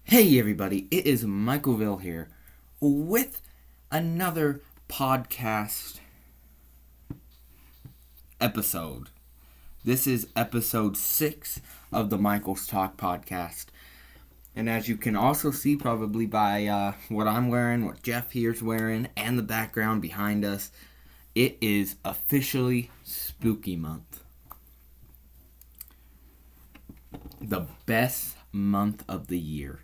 Hey everybody, it is Michaelville here with another podcast episode. This is episode 6 of the Michael's Talk podcast. And as you can also see probably by what I'm wearing, what Jeff here's wearing, and the background behind us, it is officially spooky month. The best month of the year.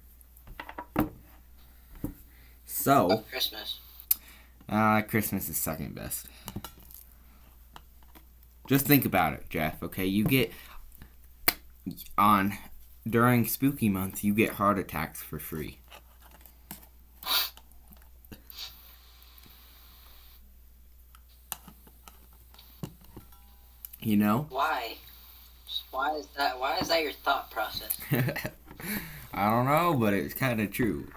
So, Christmas. Christmas is second best. Just think about it, Jeff, okay? You get during spooky month, you get heart attacks for free. You know? Why? Why is that? Why is that your thought process? I don't know, but it's kind of true.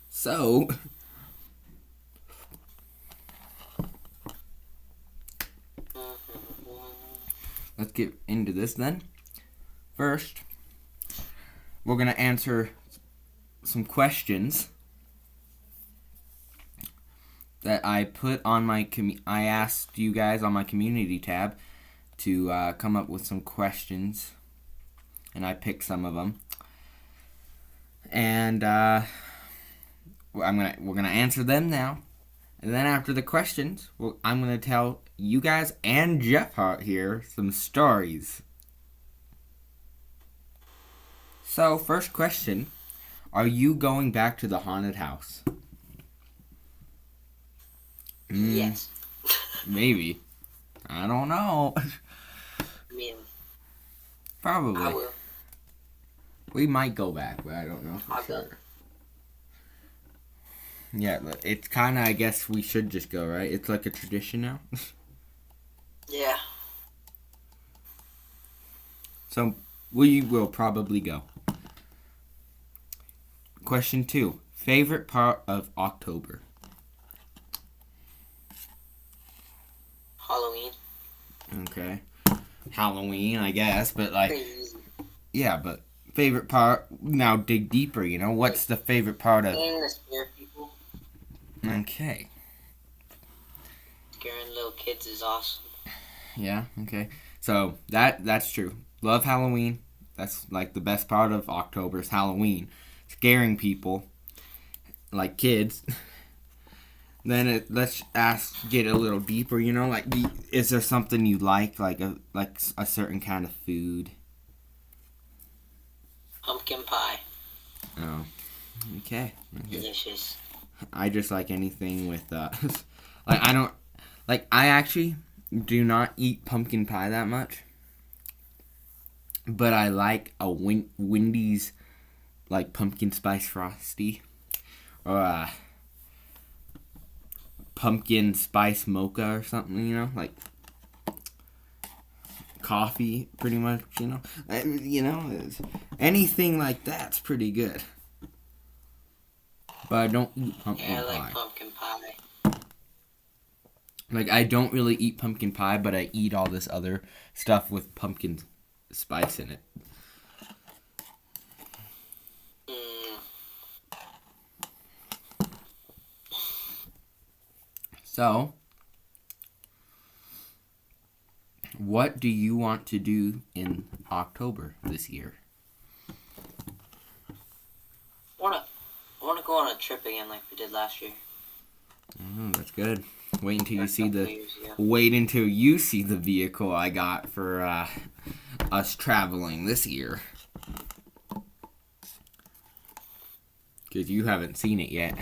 So, let's get into this then. First, we're going to answer some questions that I put on my I asked you guys on my community tab to come up with some questions, and I picked some of them. And we're gonna answer them now, and then after the questions, I'm gonna tell you guys and Jeff Hart here some stories. So, first question: are you going back to the haunted house? Yes. Maybe. I don't know. I mean, Probably. I will. We might go back, but I don't know for I'll sure. go. Yeah, it's kind of, I guess we should just go, right? It's like a tradition now. Yeah. So, we will probably go. Question 2. Favorite part of October? Halloween. Okay. Halloween, I guess, but Pretty easy. yeah, but favorite part, now dig deeper, what's the favorite part of... Seeing the scare people, Okay. scaring little kids is awesome. Yeah, okay. So, that's true. Love Halloween. That's like the best part of October is Halloween. Scaring people, like kids. Then let's get a little deeper, like, is there something you like a certain kind of food? Pumpkin pie. Oh, okay. Delicious. I just like anything with, I actually do not eat pumpkin pie that much. But I like a Wendy's, like, pumpkin spice frosty. Or a pumpkin spice mocha or something, like coffee, pretty much, anything like that's pretty good. But I don't eat pumpkin Yeah, I pie. like pumpkin pie. Like, I don't really eat pumpkin pie, but I eat all this other stuff with pumpkin spice in it. So, what do you want to do in October this year? I wanna go on a trip again like we did last year. Oh, that's good. Wait until Or you a see couple the years ago. wait until you see the vehicle I got for us traveling this year. Because you haven't seen it yet.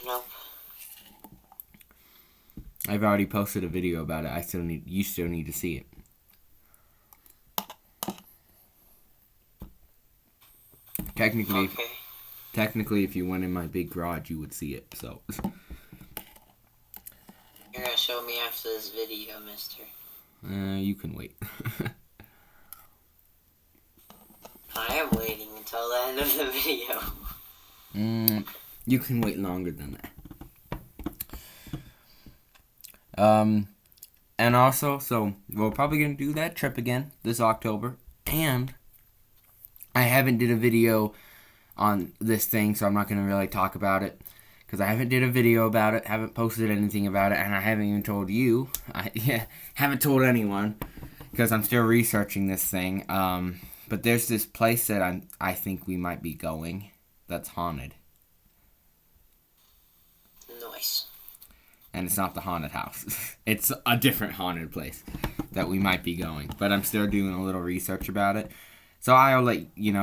Nope. I've already posted a video about it. You still need to see it. Technically, if you went in my big garage, you would see it. So, You're gonna show me after this video, mister. you can wait. I am waiting until the end of the video. You can wait longer than that. And also, so we're probably going to do that trip again this October. And I haven't did a video on this thing, so I'm not going to really talk about it. Because I haven't did a video about it, haven't posted anything about it, and I haven't even told you. Haven't told anyone. Because I'm still researching this thing. But there's this place that I think we might be going that's haunted. Nice. And it's not the haunted house. It's a different haunted place that we might be going. But I'm still doing a little research about it. So I'll let you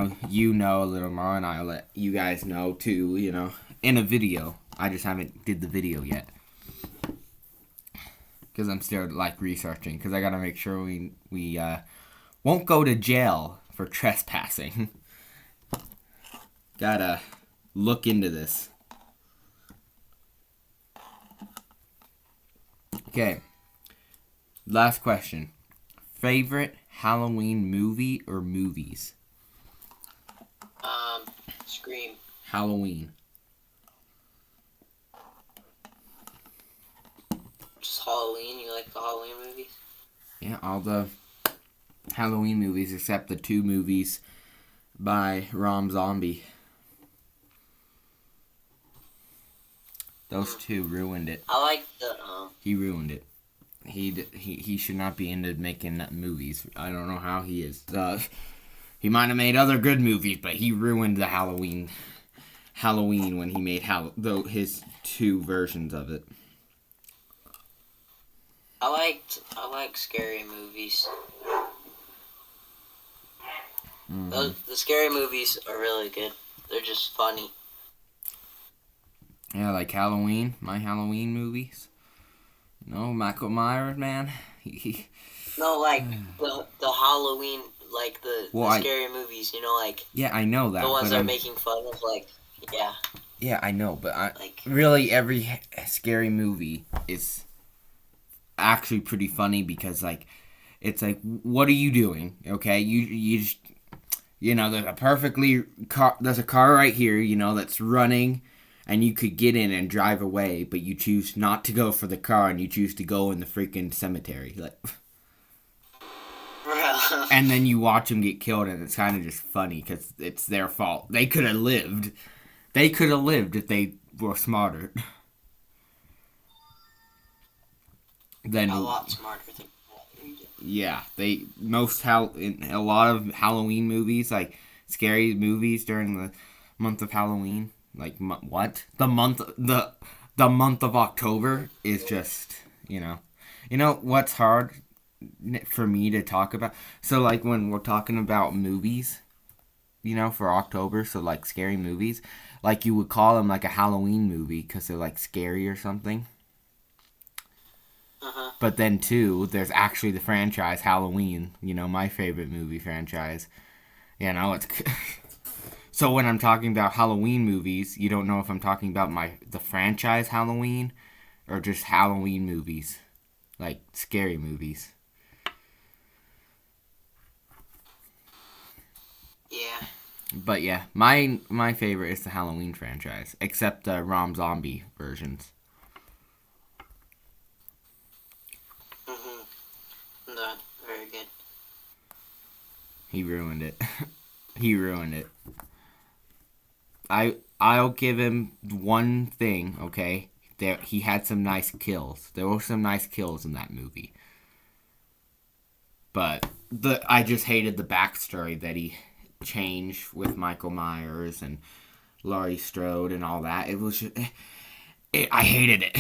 know a little more, and I'll let you guys know too, in a video. I just haven't did the video yet. Because I'm still, researching. Because I got to make sure we won't go to jail for trespassing. Gotta look into this. Okay. Last question. Favorite Halloween movie or movies? Scream. Halloween. Just Halloween? You like the Halloween movies? Yeah, all the Halloween movies except the 2 movies by Rob Zombie. Those 2 ruined it. I like the He ruined it. He should not be into making movies. I don't know how he is. He might have made other good movies, but he ruined the Halloween when he made his 2 versions of it. I like scary movies. Mm-hmm. The scary movies are really good. They're just funny. Yeah, like Halloween, my Halloween movies. Michael Myers, man. No, like the Halloween, like the scary movies. Yeah, I know that. The ones they're making fun of, yeah. Yeah, I know, but really every scary movie is actually pretty funny because it's like, what are you doing? Okay, you just there's a car right here, that's running. And you could get in and drive away, but you choose not to go for the car, and you choose to go in the freaking cemetery. And then you watch them get killed, and it's kind of just funny because it's their fault. They could have lived. They could have lived if they were smarter. A lot smarter than yeah, in a lot of Halloween movies, like scary movies during the month of Halloween. What? The month of October is just, what's hard for me to talk about? So, when we're talking about movies, for October, so, scary movies, you would call them, a Halloween movie because they're, scary or something. Uh-huh. But then, too, there's actually the franchise Halloween, my favorite movie franchise. It's... So when I'm talking about Halloween movies, you don't know if I'm talking about the franchise Halloween or just Halloween movies, scary movies. Yeah. But yeah, my favorite is the Halloween franchise, except the Rob Zombie versions. No, very good. He ruined it. He ruined it. I'll give him one thing, okay? He had some nice kills. There were some nice kills in that movie. But I just hated the backstory that he changed with Michael Myers and Laurie Strode and all that. It was just, I hated it.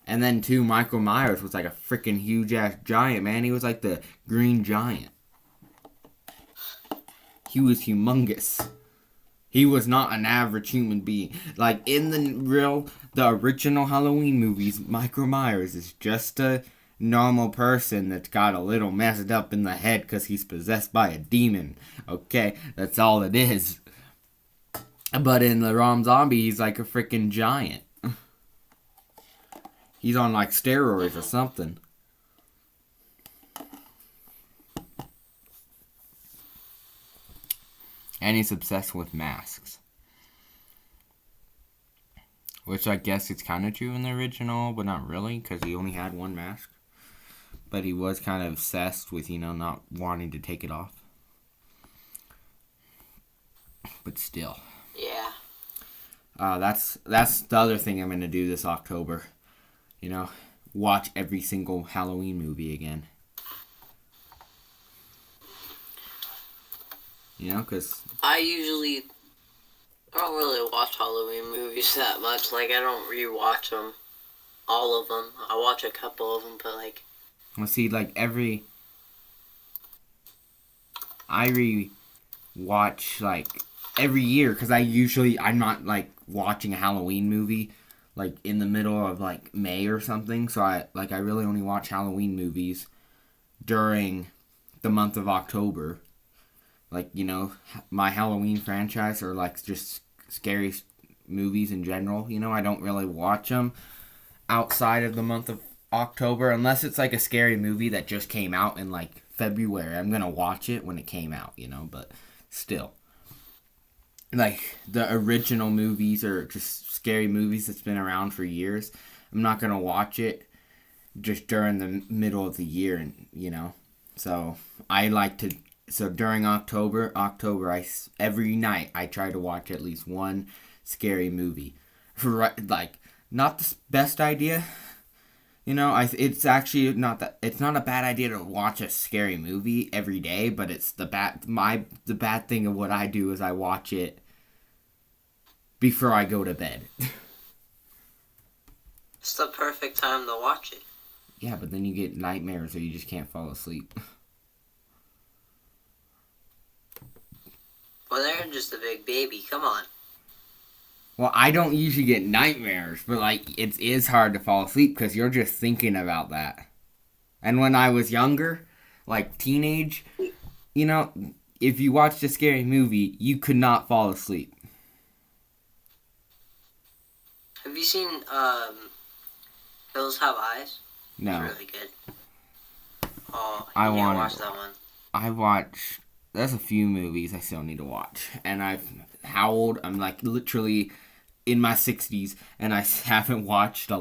And then too, Michael Myers was like a freaking huge ass giant, man. He was like the Green Giant. He was humongous. He was not an average human being. In the original Halloween movies, Michael Myers is just a normal person that's got a little messed up in the head because he's possessed by a demon. Okay, that's all it is. But in the Rob Zombie, he's like a freaking giant. He's on steroids or something. And he's obsessed with masks. Which I guess it's kind of true in the original, but not really, because he only had one mask. but he was kind of obsessed with, not wanting to take it off. But still. Yeah. That's the other thing I'm going to do this October. Watch every single Halloween movie again. Because... I don't really watch Halloween movies that much. Like, I don't rewatch them. All of them. I watch a couple of them, but, like... Well, see, like, I re-watch, like, every year, because I'm not, like, watching a Halloween movie, like, in the middle of, like, May or something, so I really only watch Halloween movies during the month of October. Like, my Halloween franchise, or, like, just scary movies in general, I don't really watch them outside of the month of October, unless it's, like, a scary movie that just came out in, like, February. I'm gonna watch it when it came out, but still. Like, the original movies or just scary movies that's been around for years, I'm not gonna watch it just during the middle of the year, and So, So during October, every night I try to watch at least one scary movie. Like, not the best idea, it's actually it's not a bad idea to watch a scary movie every day, but it's the bad thing of what I do is I watch it before I go to bed. It's the perfect time to watch it. Yeah, but then you get nightmares or you just can't fall asleep. Well, they're just a big baby. Come on. Well, I don't usually get nightmares, but, like, it is hard to fall asleep because you're just thinking about that. And when I was younger, like, teenage, if you watched a scary movie, you could not fall asleep. Have you seen, Hills Have Eyes? No. It's really good. Oh, I you want to watch that one. There's a few movies I still need to watch. And I'm, like, literally in my 60s, and I haven't watched a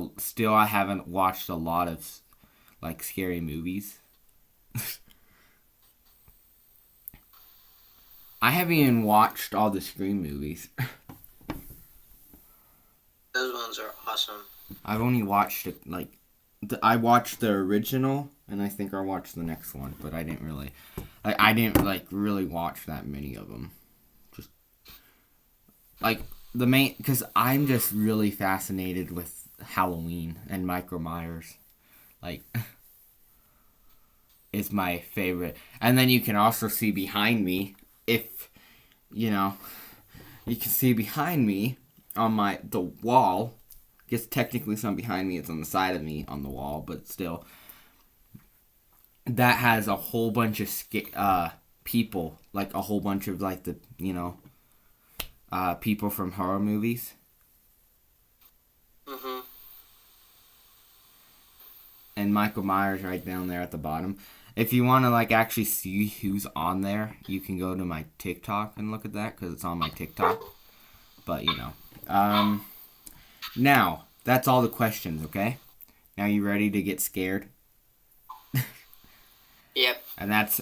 lot of, like, scary movies. I haven't even watched all the Scream movies. Those ones are awesome. I've only watched, I watched the original, and I think I watched the next one, but I didn't really, really watch that many of them. Just, like, because I'm just really fascinated with Halloween and Michael Myers. Like, it's my favorite. And then you can also see behind me, you can see behind me on the wall. I guess technically it's not behind me, it's on the side of me on the wall, but still. That has a whole bunch of people, like a whole bunch of, like, the, people from horror movies. Mm-hmm. And Michael Myers right down there at the bottom. If you want to, like, actually see who's on there, you can go to my TikTok and look at that, because it's on my TikTok. But, now, that's all the questions, okay? Now you ready to get scared? Yep. And that's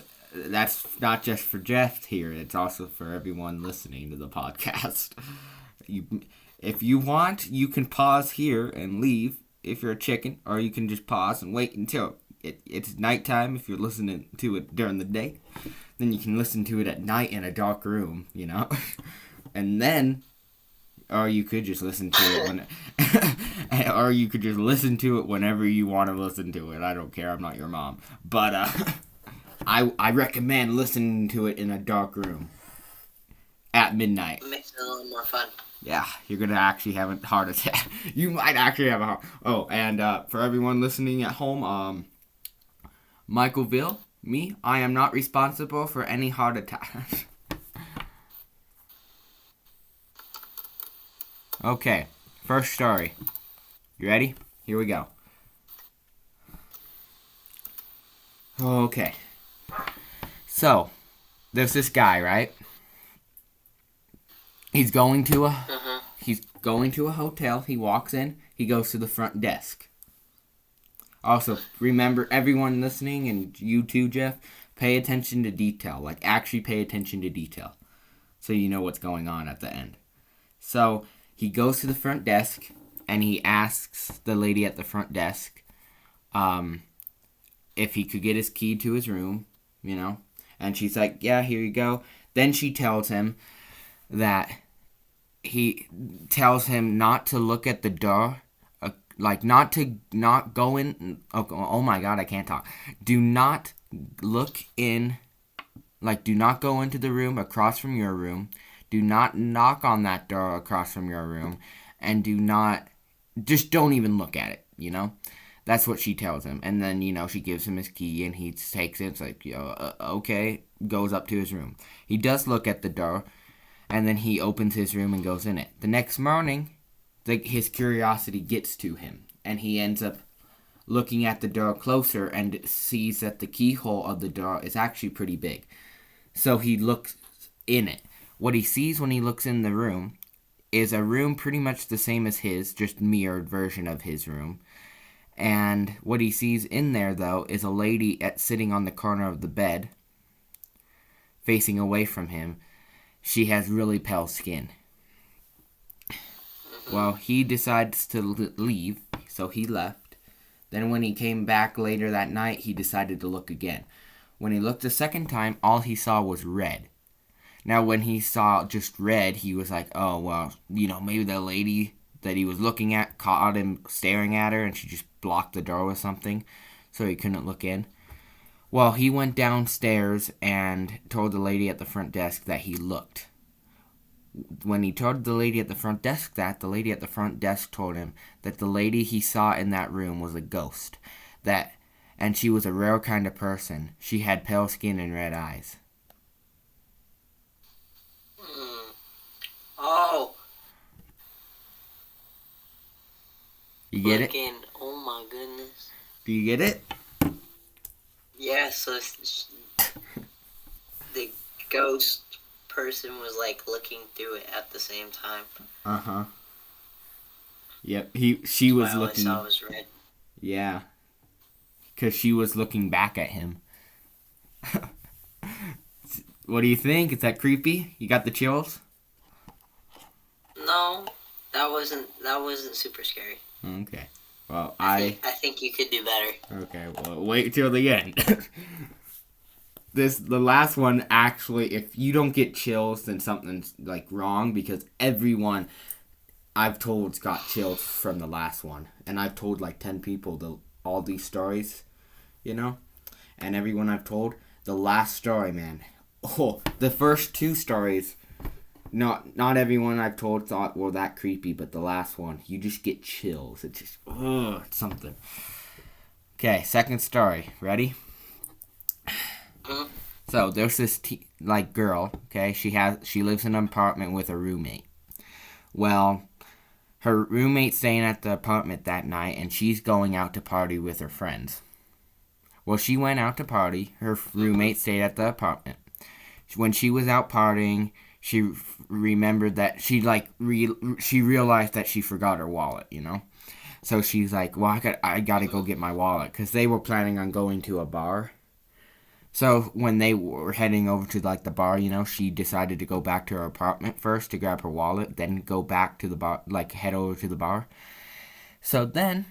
not just for Jeff here, it's also for everyone listening to the podcast. If you want, you can pause here and leave if you're a chicken, or you can just pause and wait until it's nighttime if you're listening to it during the day. Then you can listen to it at night in a dark room, And then, or you could just listen to it or you could just listen to it whenever you want to listen to it. I don't care, I'm not your mom. But, I recommend listening to it in a dark room at midnight. It makes it a little more fun. Yeah, you're going to actually have a heart attack. You might actually have a heart... Oh, and for everyone listening at home, Michaelville, me, I am not responsible for any heart attacks. Okay, first story. You ready? Here we go. Okay. So, there's this guy, right? He's going to a hotel. He walks in. He goes to the front desk. Also, remember, everyone listening, and you too, Jeff, pay attention to detail. Like, actually pay attention to detail. So you know what's going on at the end. So, he goes to the front desk, and he asks the lady at the front desk if he could get his key to his room, you know. And she's like, yeah, here you go. Then she tells him that he tells him not to look at the door, like not go in. Oh my God, I can't talk. Do not look in, like do not go into the room across from your room. Do not knock on that door across from your room, and just don't even look at it. You know, that's what she tells him. And then she gives him his key, and he takes it. It's like okay, goes up to his room. He does look at the door. And then he opens his room and goes in it. The next morning, his curiosity gets to him. And he ends up looking at the door closer and sees that the keyhole of the door is actually pretty big. So he looks in it. What he sees when he looks in the room is a room pretty much the same as his, just mirrored version of his room. And what he sees in there, though, is a lady sitting on the corner of the bed, facing away from him. She has really pale skin. Well, he decides to leave, so he left. Then when he came back later that night, he decided to look again. When he looked a second time, all he saw was red. Now, when he saw just red, he was like, oh, well, maybe the lady that he was looking at caught him staring at her, and she just blocked the door with something, so he couldn't look in. Well, he went downstairs and told the lady at the front desk that he looked. When he told the lady at the front desk that, the lady at the front desk told him that the lady he saw in that room was a ghost. And she was a rare kind of person. She had pale skin and red eyes. Oh. You get it? Oh my goodness. Do you get it? Yeah, so the ghost person was like looking through it at the same time. Uh-huh. Yep, she was looking. All I saw was red. Yeah. Because she was looking back at him. What do you think? Is that creepy? You got the chills? No, that wasn't super scary. Okay. Well, I think you could do better. Okay, well, wait till the end. The last one, actually, if you don't get chills, then something's, wrong, because everyone I've told's got chills from the last one. And I've told, 10 people all these stories, and everyone I've told, the last story, man. Oh, the first 2 stories, not everyone I've told thought were that creepy, but the last one, you just get chills. It's just, it's something. Okay, second story. Ready? So there's this girl. Okay, she lives in an apartment with a roommate. Well, her roommate's staying at the apartment that night, and she's going out to party with her friends. Well, she went out to party. Her roommate stayed at the apartment. When she was out partying, she remembered that she realized that she forgot her wallet, So she's like, well, I gotta go get my wallet, because they were planning on going to a bar. So when they were heading over to the bar, she decided to go back to her apartment first to grab her wallet, then go back to the bar, head over to the bar. So then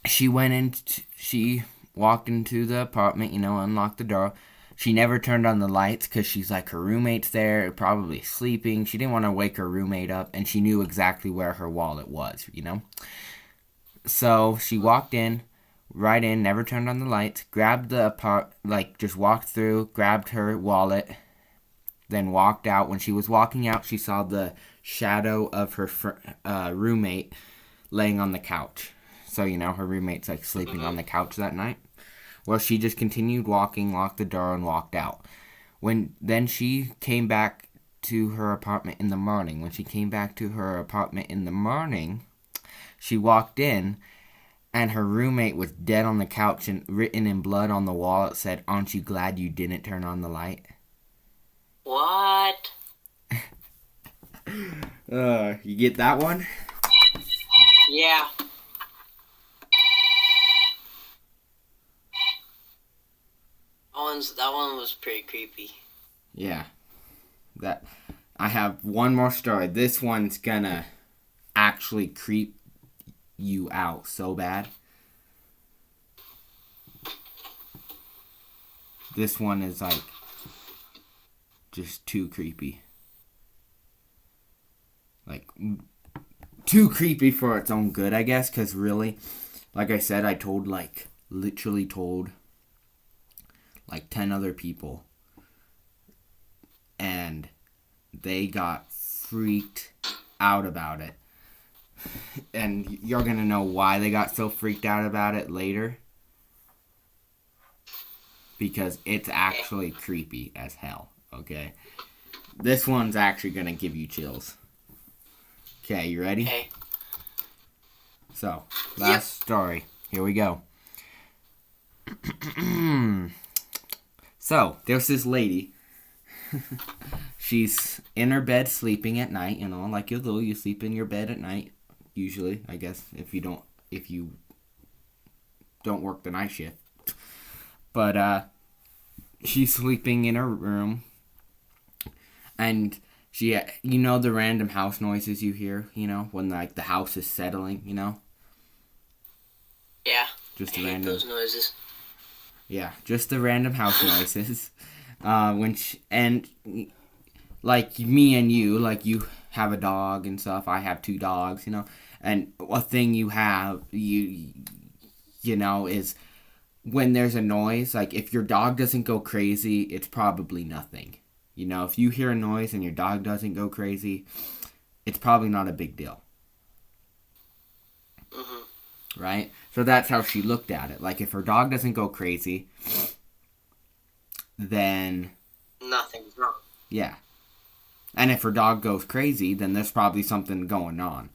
she walked into the apartment, unlocked the door. She never turned on the lights because she's her roommate's there, probably sleeping. She didn't want to wake her roommate up, and she knew exactly where her wallet was, So she walked in, right in, never turned on the lights, grabbed just walked through, grabbed her wallet, then walked out. When she was walking out, she saw the shadow of her roommate laying on the couch. So, her roommate's sleeping on the couch that night. Well, she just continued walking, locked the door, and walked out. Then she came back to her apartment in the morning. When she came back to her apartment in the morning, she walked in, and her roommate was dead on the couch, and written in blood on the wall, it said, "Aren't you glad you didn't turn on the light?" What? You get that one? Yeah. that one was pretty creepy. Yeah. That I have one more story. This one's gonna actually creep you out so bad. This one is like just too creepy. Like too creepy for its own good, I guess, cuz really, like I said, I literally told like 10 other people, and they got freaked out about it. And you're going to know why they got so freaked out about it later. Because it's actually creepy as hell, okay? This one's actually going to give you chills. Okay, you ready? Okay. So, last story. Here we go. So, there's this lady. She's in her bed sleeping at night, you know, like you do. You sleep in your bed at night, usually, I guess, if you don't work the night shift. But she's sleeping in her room, and she, you know, the random house noises you hear, you know, when like the house is settling, you know. Yeah. Just I random. hate those noises. Yeah, just the random house noises. And like me and you, like you have a dog and stuff. I have 2 dogs, you know. And a thing you have, you know, is when there's a noise, like if your dog doesn't go crazy, it's probably nothing. You know, if you hear a noise and your dog doesn't go crazy, it's probably not a big deal. Mm-hmm. Right? So that's how she looked at it. Like if her dog doesn't go crazy, then nothing's wrong. Yeah. And if her dog goes crazy, then there's probably something going on.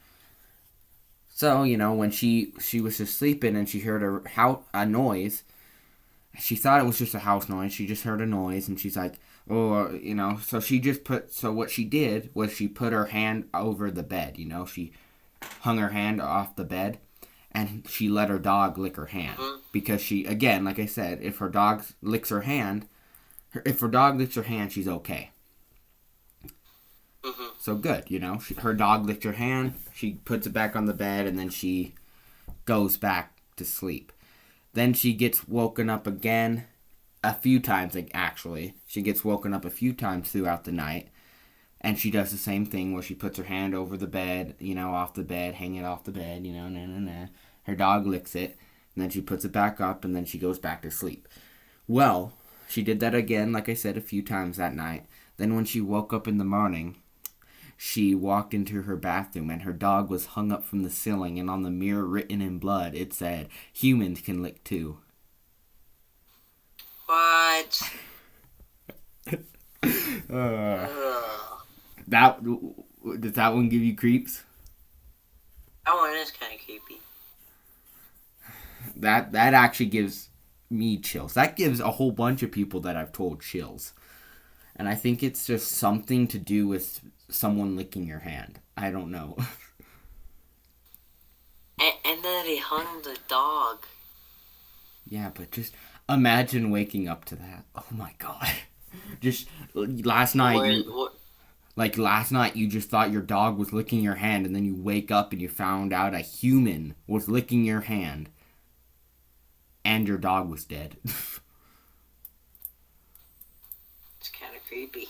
So, you know, when she was just sleeping and she heard a noise, she thought it was just a house noise. She just heard a noise and she's like, oh, you know, so what she did was she put her hand over the bed, you know, she hung her hand off the bed and she let her dog lick her hand. Mm-hmm. Because she, again, like I said, if her dog licks her hand, she's okay. Mm-hmm. So good, you know. Her dog licked her hand. She puts it back on the bed, and then she goes back to sleep. Then she gets woken up again a few times, actually. She gets woken up a few times throughout the night. And she does the same thing where she puts her hand over the bed, you know, off the bed, hang it off the bed, you know, Her dog licks it, and then she puts it back up, and then she goes back to sleep. Well, she did that again, like I said, a few times that night. Then when she woke up in the morning, she walked into her bathroom and her dog was hung up from the ceiling, and on the mirror written in blood it said, "Humans can lick too." What? Does that one give you creeps? That one is kind of creepy. That actually gives me chills. That gives a whole bunch of people that I've told chills. And I think it's just something to do with someone licking your hand. I don't know. And then they hung the dog. Yeah, but just imagine waking up to that. Oh my god. Just last night, last night you just thought your dog was licking your hand, and then you wake up and you found out a human was licking your hand. And your dog was dead. It's kind of creepy.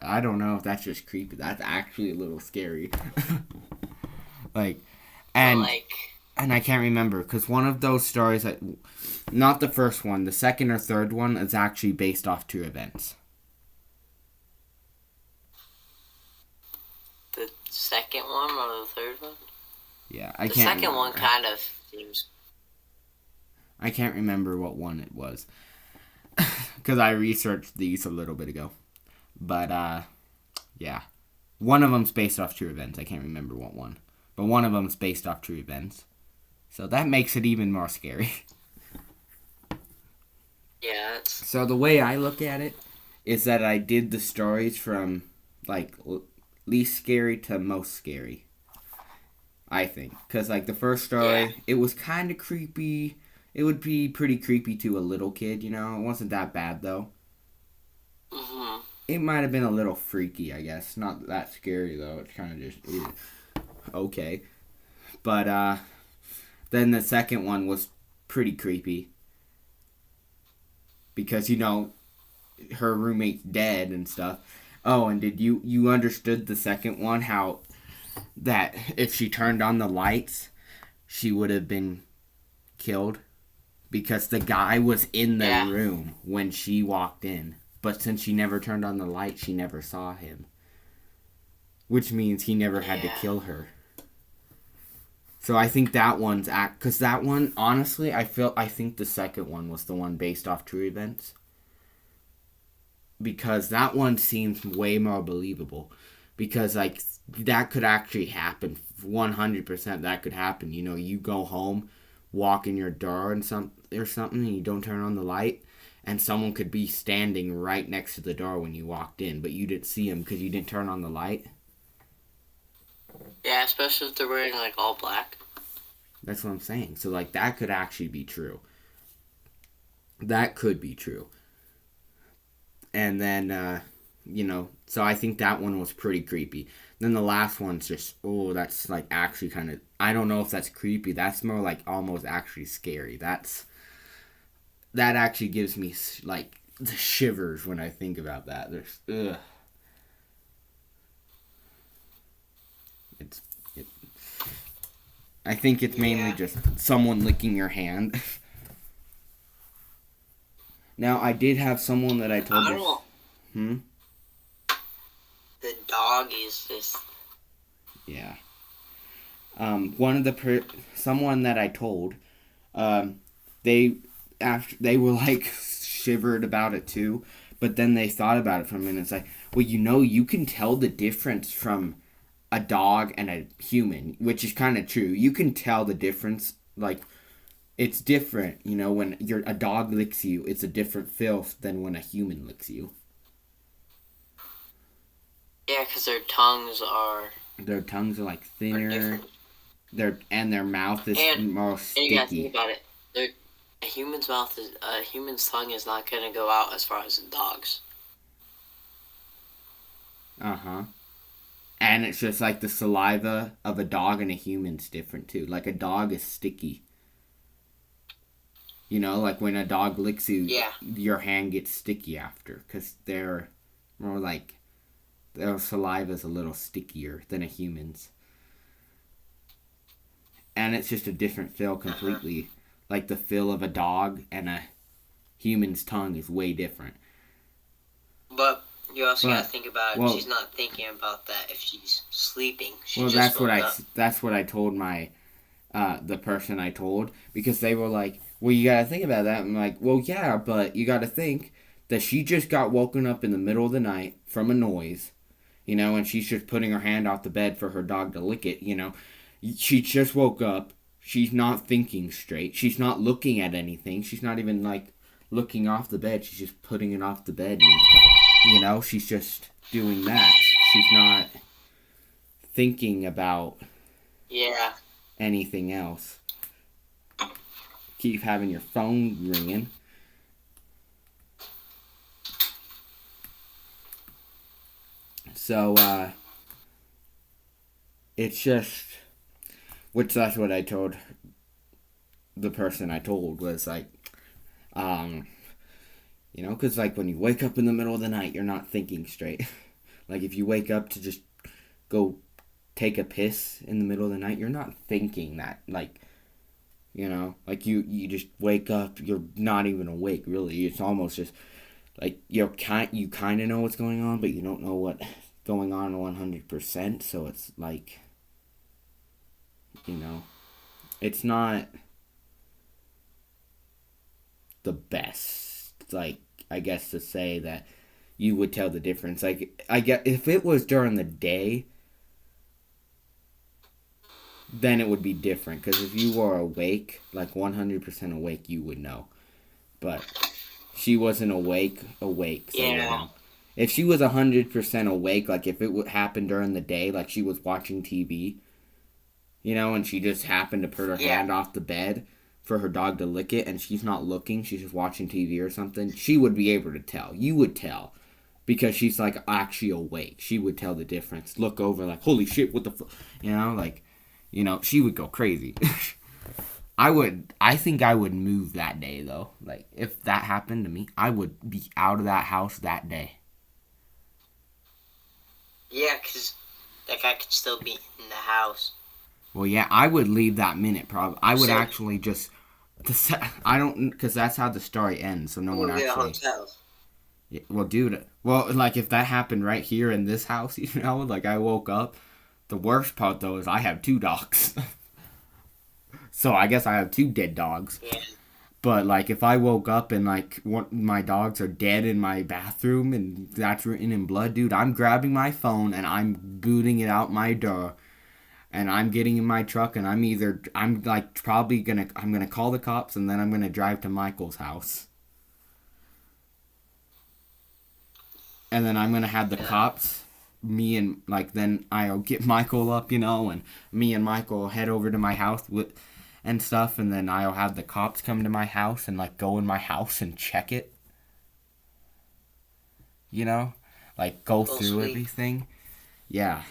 I don't know if that's just creepy. That's actually a little scary. And I can't remember, because one of those stories, not the first one, the second or third one is actually based off 2 events. The second one or the third one? Yeah, The second one kind of seems... I can't remember what one it was. Because I researched these a little bit ago. But, yeah. One of them's based off 2 events. I can't remember what one. But one of them's based off 2 events. So that makes it even more scary. Yeah. So the way I look at it is that I did the stories from, least scary to most scary. I think. Because, the first story, It was kind of creepy. It would be pretty creepy to a little kid, you know. It wasn't that bad though. Mhm. It might have been a little freaky, I guess. Not that scary though. It's kind of just okay. But then the second one was pretty creepy because her roommate's dead and stuff. Oh, and did you understood the second one how that if she turned on the lights, she would have been killed because the guy was in the Yeah. room when she walked in. But since she never turned on the light, she never saw him. Which means he never had to kill her. So I think that one's because that one, honestly, I think the second one was the one based off true events. Because that one seems way more believable. Because like that could actually happen. 100% that could happen. You know, you go home, walk in your door or something, and you don't turn on the light, and someone could be standing right next to the door when you walked in, but you didn't see him because you didn't turn on the light. Yeah, especially if they're wearing like all black. That's what I'm saying. So like that could actually be true. That could be true. And then so I think that one was pretty creepy. Then the last one's just that's like actually kind of, I don't know if that's creepy. That's more like almost actually scary. That actually gives me like the shivers when I think about that. I think it's mainly just someone licking your hand. Now, I did have someone that I told I this. don't. The dog is just. Yeah. Someone that I told, they were like shivered about it too, but then they thought about it for a minute. It's like, well, you can tell the difference from a dog and a human, which is kind of true. You can tell the difference, like it's different, when a dog licks you, it's a different feel than when a human licks you. Yeah, because their tongues are like thinner. Their mouth is more sticky. And you gotta think about it. A human's tongue is not gonna go out as far as a dog's. And it's just like the saliva of a dog and a human's different too. Like a dog is sticky. Like when a dog licks you, your hand gets sticky after because they're more like their saliva's a little stickier than a human's. And it's just a different feel completely. Like the feel of a dog and a human's tongue is way different. But you also gotta think about it. She's not thinking about that if she's sleeping. That's what I told my the person I told, because they were like, well, you gotta think about that. I'm like, well, yeah, but you gotta think that she just got woken up in the middle of the night from a noise, and she's just putting her hand off the bed for her dog to lick it, She just woke up. She's not thinking straight. She's not looking at anything. She's not even like looking off the bed. She's just putting it off the bed. She's just doing that. She's not thinking about anything else. Keep having your phone ringing. So, it's just, which that's what I told the person I told, was like, because like when you wake up in the middle of the night, you're not thinking straight. Like if you wake up to just go take a piss in the middle of the night, you're not thinking that, like, like you just wake up, you're not even awake really. It's almost just like you kind of know what's going on, but you don't know what's going on 100%. So it's like, it's not the best, like, I guess, to say that you would tell the difference. Like, I guess if it was during the day, then it would be different. Because if you were awake, like 100% awake, you would know. But she wasn't awake. So if she was 100% awake, like if it happened during the day, like she was watching TV, and she just happened to put her hand off the bed for her dog to lick it and she's not looking, she's just watching TV or something, she would be able to tell. You would tell. Because she's like actually awake. She would tell the difference. Look over like, holy shit, what the fuck? You know, like, you know, she would go crazy. I think I would move that day though. Like, if that happened to me, I would be out of that house that day. Yeah, because that guy could still be in the house. Well, yeah, I would leave that minute probably. I would So- actually just, I don't, because that's how the story ends, so no one Maybe a actually. hotel. Yeah, well, dude, well, like if that happened right here in this house, you know, like I woke up. The worst part though is I have 2 dogs. So I guess I have 2 dead dogs. Yeah. But like if I woke up and like my dogs are dead in my bathroom and that's written in blood, dude, I'm grabbing my phone and I'm booting it out my door. And I'm getting in my truck and I'm like probably I'm gonna call the cops and then I'm gonna drive to Michael's house. And then I'm gonna have the cops, me and like then I'll get Michael up, you know, and me and Michael will head over to my house and stuff, and then I'll have the cops come to my house and like go in my house and check it. You know, like go through sweet. everything. Yeah.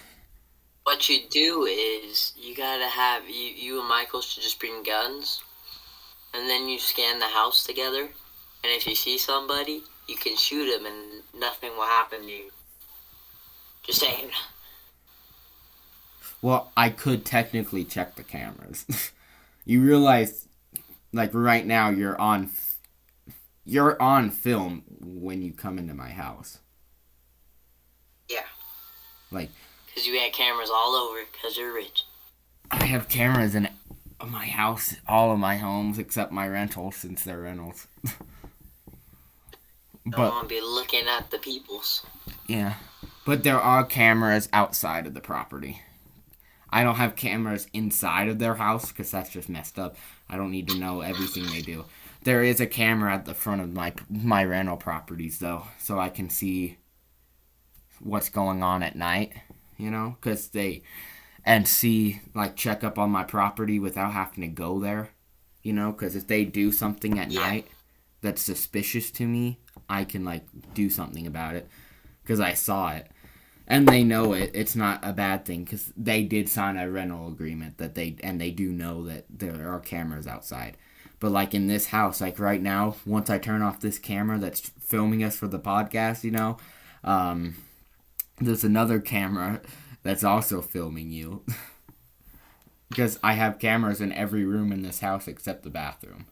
What you do is you gotta have you and Michael should just bring guns, and then you scan the house together. And if you see somebody, you can shoot them, and nothing will happen to you. Just saying. Well, I could technically check the cameras. You realize, like right now, you're on film when you come into my house. Yeah. Like, Because you had cameras all over, because you're rich. I have cameras in my house, all of my homes except my rentals, since they're rentals. Don't want to be looking at the peoples. Yeah, but there are cameras outside of the property. I don't have cameras inside of their house because that's just messed up. I don't need to know everything they do. There is a camera at the front of my rental properties though, so I can see what's going on at night. You know, because check up on my property without having to go there. You know, because if they do something at night that's suspicious to me, I can like do something about it because I saw it. And they know it. It's not a bad thing because they did sign a rental agreement that they do know that there are cameras outside. But like in this house, like right now, once I turn off this camera that's filming us for the podcast, you know, there's another camera that's also filming you. Because I have cameras in every room in this house except the bathroom.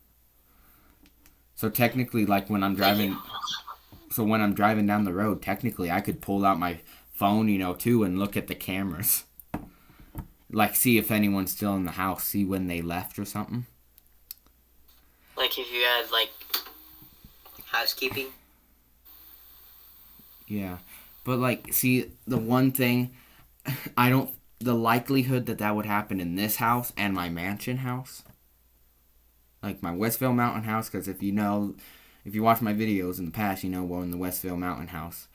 So technically, like when I'm driving down the road, technically I could pull out my phone, you know, too, and look at the cameras. Like, see if anyone's still in the house, see when they left or something. Like if you had, like, housekeeping. Yeah. But, like, see, the one thing, the likelihood that would happen in this house and my mansion house, like my Westville Mountain house, because if you watch my videos in the past, you know we're in the Westville Mountain house.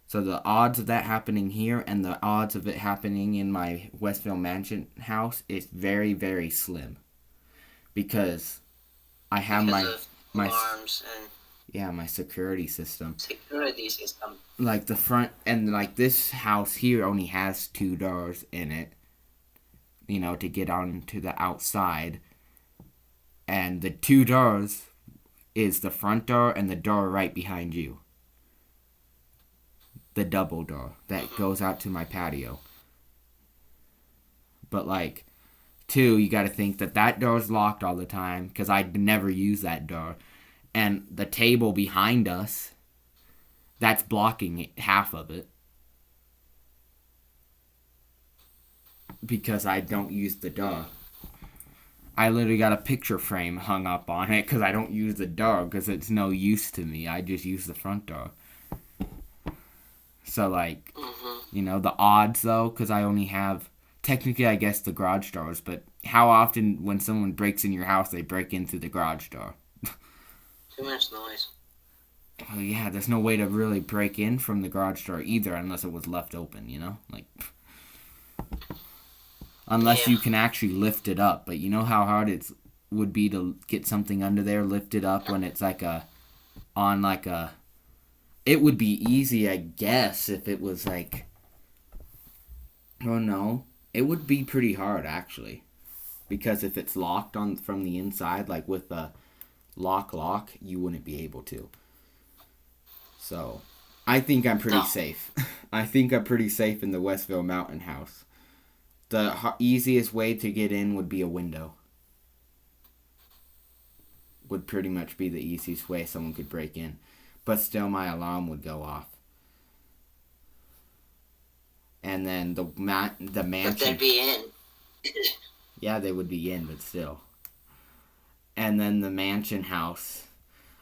So the odds of that happening here and the odds of it happening in my Westville Mansion house is very, very slim. Because I have my alarms and my security system. Security system. Like the front and like this house here only has 2 doors in it. You know, to get on to the outside. And the 2 doors is the front door and the door right behind you. The double door that goes out to my patio. But like, 2, you got to think that door's locked all the time because I'd never use that door. And the table behind us, that's blocking half of it. Because I don't use the door. I literally got a picture frame hung up on it because I don't use the door because it's no use to me. I just use the front door. So, like, you know, the odds, though, because I only have, technically, I guess, the garage doors, but how often when someone breaks in your house, they break in through the garage door? Too much noise. Oh, yeah, there's no way to really break in from the garage door either unless it was left open, you know? Like, unless you can actually lift it up, but you know how hard it's, would be to get something under there, lift it up when it's like on like a. It would be easy, I guess, if it was like. Oh no, it would be pretty hard actually, because if it's locked on from the inside, like with the lock, you wouldn't be able to. So, I think I'm pretty No. safe. I think I'm pretty safe in the Westville Mountain House. The easiest way to get in would be a window. Would pretty much be the easiest way someone could break in. But still, my alarm would go off. And then the But mansion. they'd be in. Yeah, they would be in, but still. And then the mansion house.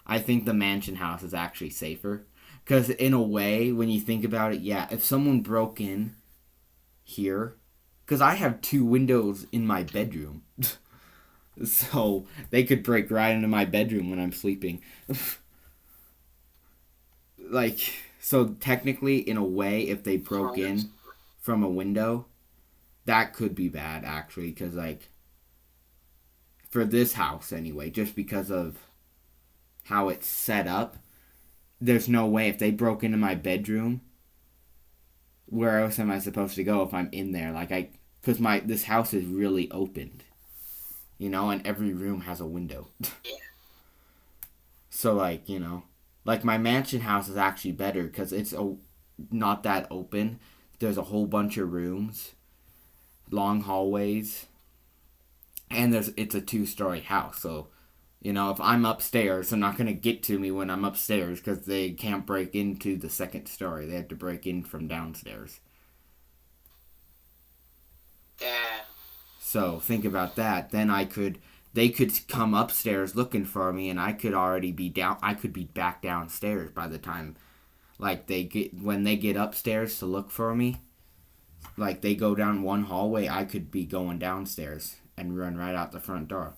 I think the mansion house is actually safer. Because in a way, when you think about it, yeah, if someone broke in here, because I have 2 windows in my bedroom. So they could break right into my bedroom when I'm sleeping. Like, so technically, in a way, if they broke in from a window, that could be bad, actually, because, like, for this house anyway, just because of how it's set up, there's no way if they broke into my bedroom, where else am I supposed to go if I'm in there? Like, because this house is really opened, and every room has a window. Yeah. So, like, like my mansion house is actually better because it's not that open. There's a whole bunch of rooms, long hallways, and it's a 2-story house. So, if I'm upstairs, they're not going to get to me when I'm upstairs because they can't break into the 2nd story. They have to break in from downstairs. Yeah. So think about that. Then they could come upstairs looking for me, and I could already be down. I could be back downstairs by the time, like when they get upstairs to look for me. Like they go down one hallway, I could be going downstairs and run right out the front door.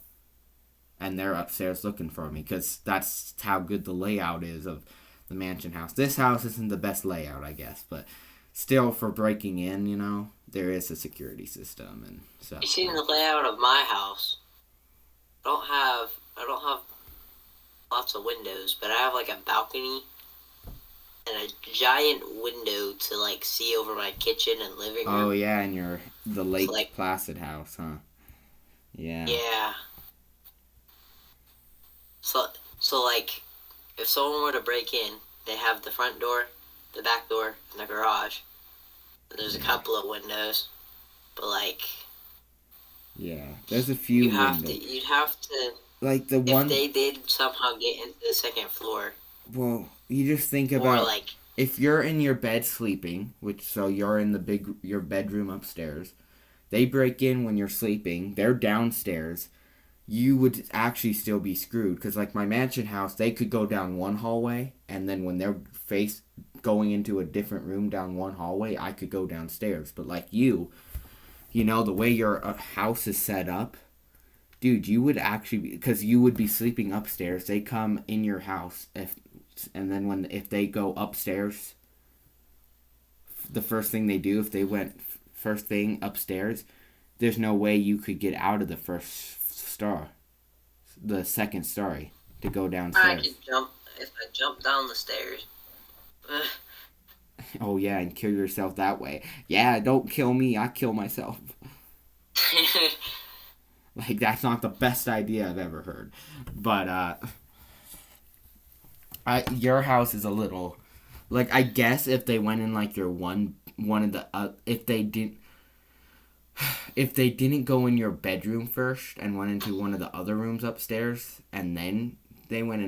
And they're upstairs looking for me because that's how good the layout is of the mansion house. This house isn't the best layout, I guess, but still for breaking in, there is a security system and so. You seen the layout of my house? I don't have lots of windows, but I have like a balcony and a giant window to like see over my kitchen and living room. Oh yeah, and the Lake like, Placid house, huh? Yeah. Yeah. So like, if someone were to break in, they have the front door, the back door, and the garage. There's a couple of windows, but like. Yeah, there's a few windows. You'd have to. Like the one. If they did somehow get into the 2nd floor. Well, you just think about. Or like. If you're in your bed sleeping, so you're in your bedroom upstairs, they break in when you're sleeping. They're downstairs. You would actually still be screwed because, like my mansion house, they could go down one hallway, and then when they're going into a different room down one hallway, I could go downstairs. But like the way your house is set up, dude, you would actually because you would be sleeping upstairs. They come in your house and then if they go upstairs, the first thing they do if they went first thing upstairs, there's no way you could get out of the the 2nd story to go downstairs. I could jump if I jump down the stairs. Oh yeah, and kill yourself that way. Yeah, don't kill me, I kill myself. Like that's not the best idea I've ever heard. But your house is a little like I guess if they went in like your one of the if they didn't go in your bedroom first and went into one of the other rooms upstairs and then if they went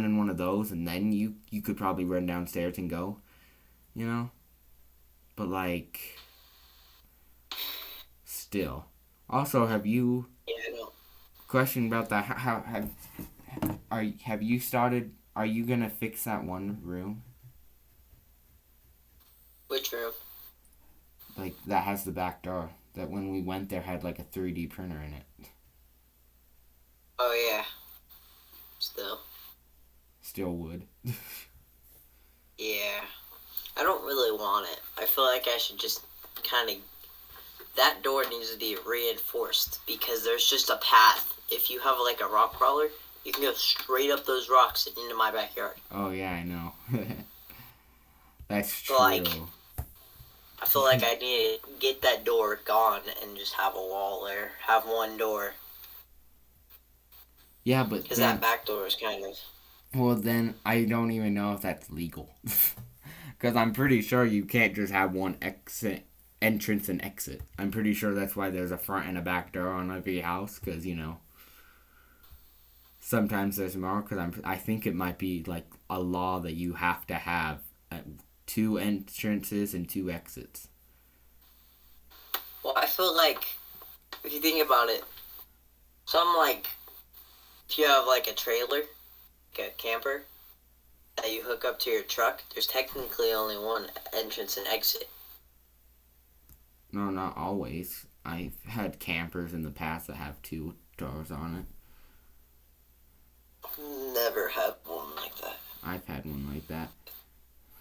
in one of those and then you could probably run downstairs and go, but like still. Also, have you question about that have you started are you gonna fix that one room? Which room? Like that has the back door. That when we went there had like a 3D printer in it. Oh yeah. Still would. Yeah. I don't really want it. I feel like I should just kind of. That door needs to be reinforced because there's just a path if you have like a rock crawler, you can go straight up those rocks and into my backyard. Oh yeah, I know. That's true. Like, I feel like I need to get that door gone and just have a wall there. Have one door. Yeah, but because then, that back door is kind of. well, then I don't even know if that's legal. Because I'm pretty sure you can't just have one entrance and exit. I'm pretty sure that's why there's a front and a back door on every house. Because sometimes there's more. Because I think it might be like a law that you have to have 2 entrances and 2 exits. Well, I feel like if you think about it, if you have like a trailer, like a camper, that you hook up to your truck, there's technically only one entrance and exit. No, not always. I've had campers in the past that have 2 doors on it. Never had one like that. I've had one like that.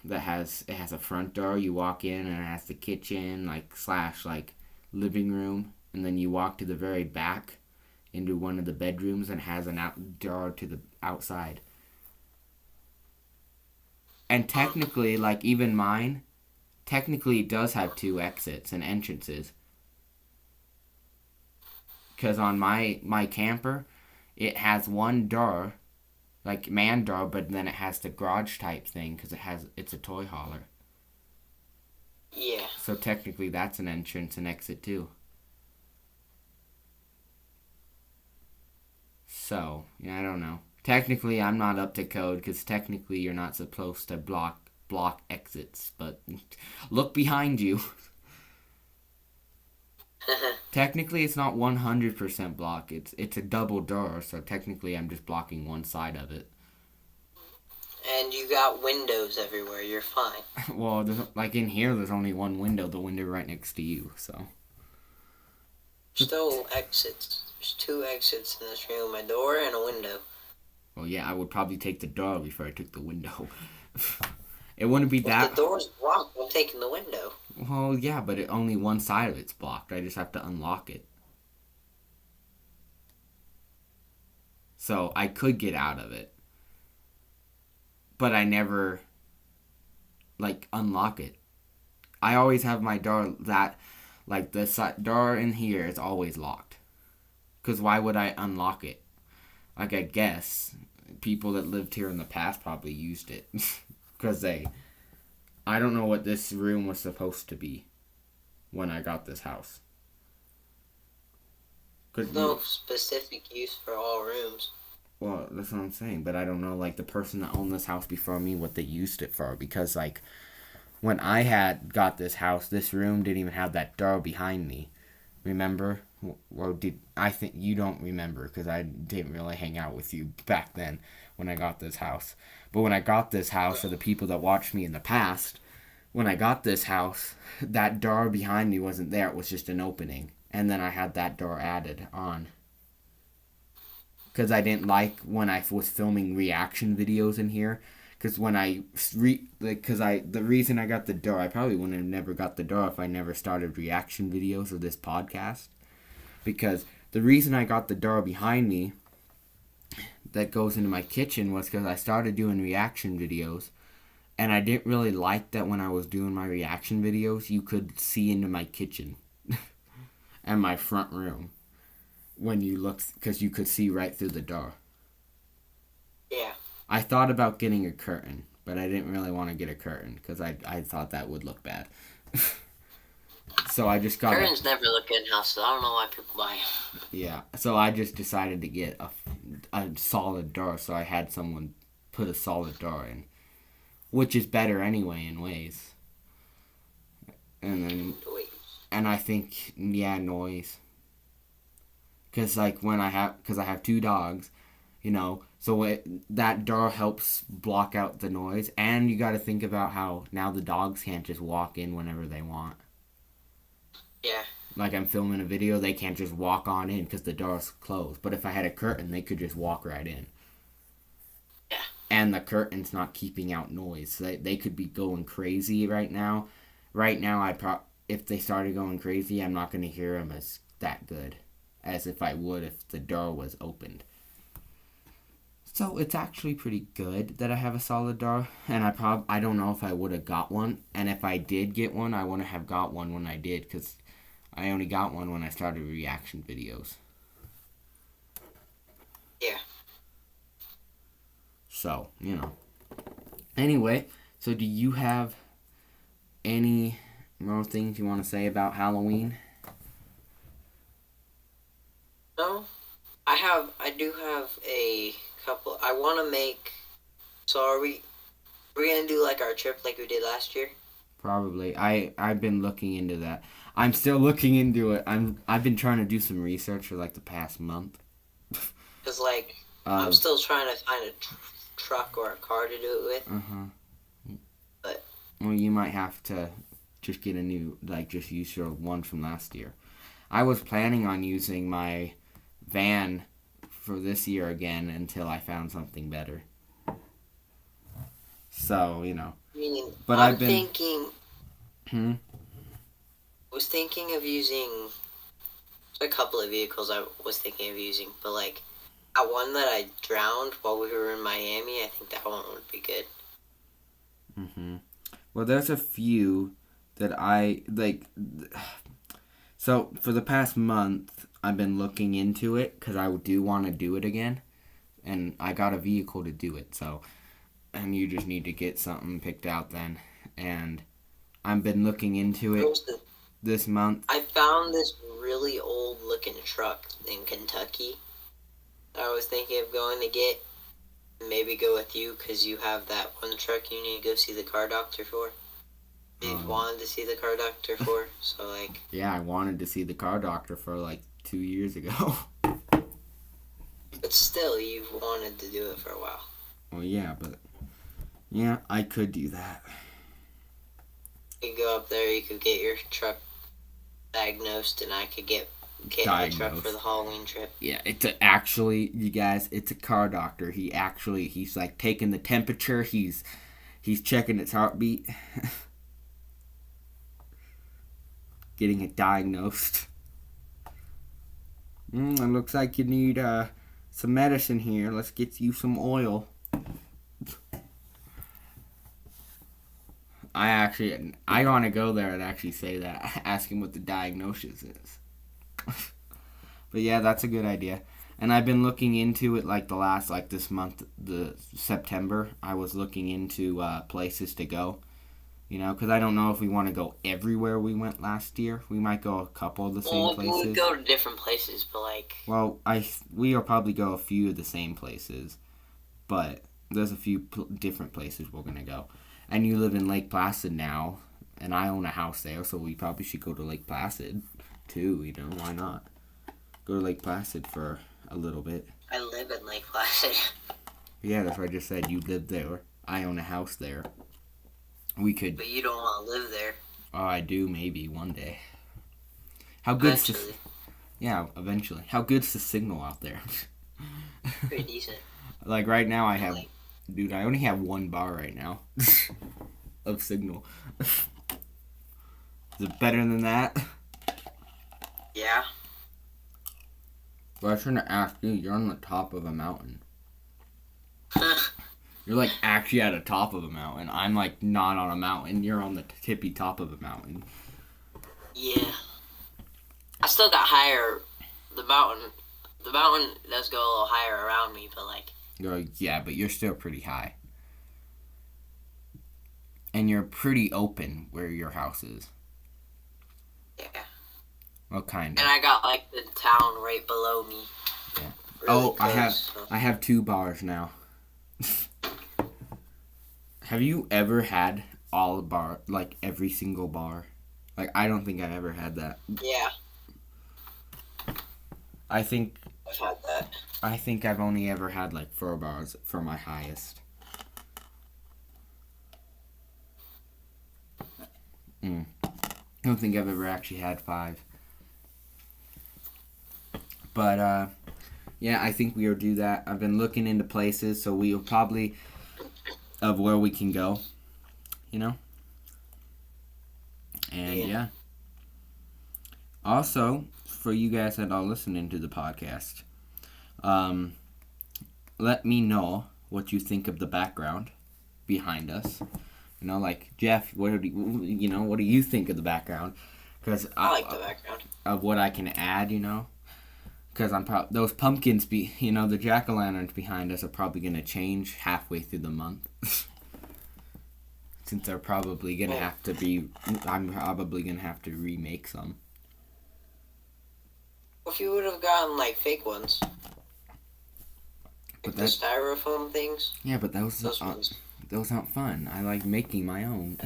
It has a front door. You walk in and it has the kitchen, / living room, and then you walk to the very back into one of the bedrooms and has an out door to the outside. And technically, even mine, technically it does have 2 exits and entrances. Because on my camper, it has one door, man door, but then it has the garage type thing because it's a toy hauler. Yeah. So technically that's an entrance and exit too. So, yeah, I don't know. Technically I'm not up to code because technically you're not supposed to block exits, but look behind you. Technically it's not 100% block. It's a double door, so technically I'm just blocking one side of it. And you got windows everywhere. You're fine. Well, in here, there's only one window. The window right next to you. So. Still exits. There's 2 exits in this room: a door and a window. Well, yeah, I would probably take the door before I took the window. It wouldn't be that. The door's blocked. I'm taking the window. Well, yeah, but only one side of it's blocked. I just have to unlock it. So I could get out of it. But I never, unlock it. I always have my door the door in here is always locked. Because why would I unlock it? I guess people that lived here in the past probably used it. Because I don't know what this room was supposed to be when I got this house. No specific use for all rooms. Well, that's what I'm saying, but I don't know, the person that owned this house before me, what they used it for, because, when I had got this house, this room didn't even have that door behind me. Remember? Well, I think you don't remember, because I didn't really hang out with you back then when I got this house. But when I got this house, or the people that watched me in the past, when I got this house, that door behind me wasn't there, it was just an opening. And then I had that door added on. Because I didn't like when I was filming reaction videos in here. Because when the reason I got the door, I probably wouldn't have never got the door if I never started reaction videos or this podcast. Because the reason I got the door behind me that goes into my kitchen was because I started doing reaction videos. And I didn't really like that when I was doing my reaction videos, you could see into my kitchen and my front room. When you looked, because you could see right through the door. Yeah. I thought about getting a curtain, but I didn't really want to get a curtain because I thought that would look bad. So I just got curtains never look good in houses. I don't know why people buy. Yeah, so I just decided to get a solid door, so I had someone put a solid door in, which is better anyway in ways. And I think noise. Because I have 2 dogs, so that door helps block out the noise. And you got to think about how now the dogs can't just walk in whenever they want. Yeah. I'm filming a video, they can't just walk on in because the door's closed. But if I had a curtain, they could just walk right in. Yeah. And the curtain's not keeping out noise. So they could be going crazy right now. Right now, if they started going crazy, I'm not going to hear them as that good. as if I would if the door was opened. So it's actually pretty good that I have a solid door, and I don't know if I would have got one, and if I did get one, I wouldn't have got one when I did, because I only got one when I started reaction videos. Yeah. So, Anyway, so do you have any more things you want to say about Halloween? No, I do have a couple. I want to make. So are we gonna do like our trip like we did last year? Probably. I've been looking into that. I'm still looking into it. I've been trying to do some research for like the past month. Cause like I'm still trying to find a truck or a car to do it with. But well, you might have to just get a new, like, just use your one from last year. I was planning on using my van for this year again until I found something better. So, I mean, But I'm I've been thinking. Was thinking of using a couple of vehicles. I was thinking of using, but like that one that I drowned while we were in Miami, I think that one would be good. Well, there's a few that I like. So for the past month, I've been looking into it because I do want to do it again, and I got a vehicle to do it. So, and you just need to get something picked out then, and I've been looking into it this month. I found this really old looking truck in Kentucky that I was thinking of going to get. Maybe go with you because you have that one truck you need to go see the car doctor for. You've wanted to see the car doctor for, so like. Yeah, I wanted to see the car doctor for like 2 years ago. But still, you've wanted to do it for a while. Well, yeah, but yeah, I could do that. You could go up there, you could get your truck diagnosed, and I could get my truck for the Halloween trip. Yeah, actually, you guys, it's a car doctor. He's like taking the temperature. He's checking its heartbeat, getting it diagnosed. It looks like you need some medicine here. Let's get you some oil. I want to go there and actually say that. Ask him what the diagnosis is. But yeah, that's a good idea. And I've been looking into it like this month, the September. I was looking into places to go, because I don't know if we want to go everywhere we went last year. We might go a couple of the same places. We'll go to different places, but like. Well, we'll probably go a few of the same places, but there's a few different places we're gonna go. And you live in Lake Placid now, and I own a house there, so we probably should go to Lake Placid too. Why not? Go to Lake Placid for a little bit. I live in Lake Placid. Yeah, that's what I just said. You live there. I own a house there. We could. But you don't want to live there. Oh, I do. Maybe one day. How good's Eventually. Yeah, eventually. How good's the signal out there? Pretty decent. Like right now, dude, I only have 1 bar right now of signal. Is it better than that? Yeah. Well, I was trying to ask you. You're on the top of a mountain. You're like actually at the top of a mountain. I'm like not on a mountain. You're on the tippy top of a mountain. Yeah. I still got higher. The mountain does go a little higher around me, but like. Yeah, but you're still pretty high. And you're pretty open where your house is. Yeah. Well, kind of. And I got like the town right below me. Yeah. Really I have 2 bars now. Have you ever had all the bar, like every single bar? Like I don't think I ever had that. Yeah. I think I've had that. I think I've only ever had like 4 bars for my highest. I don't think I've ever actually had 5. But yeah, I think we'll do that. I've been looking into places, so we'll probably of where we can go, And yeah. Also, for you guys that are listening to the podcast. Let me know what you think of the background behind us. Like Jeff, what do you think of the background? Because I like the background of what I can add. Because those pumpkins the jack-o'-lanterns behind us are probably gonna change halfway through the month. Since they're probably gonna have to be, I'm probably gonna have to remake some. If you would have gotten like fake ones. But the styrofoam things. Yeah, but those aren't fun. I like making my own.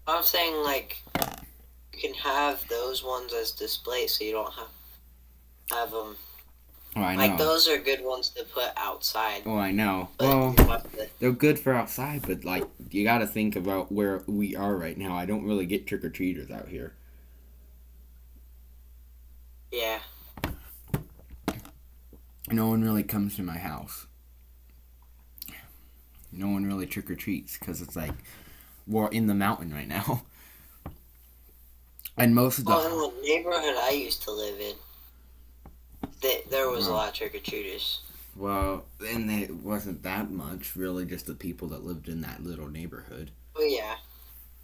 I'm saying like you can have those ones as displays, so you don't have them. Oh, I know. Like those are good ones to put outside. Oh, I know. Well, they're good for outside, but like you got to think about where we are right now. I don't really get trick or treaters out here. Yeah. No one really comes to my house. No one really trick or treats because it's like we're in the mountain right now. And most of the in the neighborhood I used to live in, there was a lot of trick or treaters. Well, and it wasn't that much, really, just the people that lived in that little neighborhood. Oh yeah.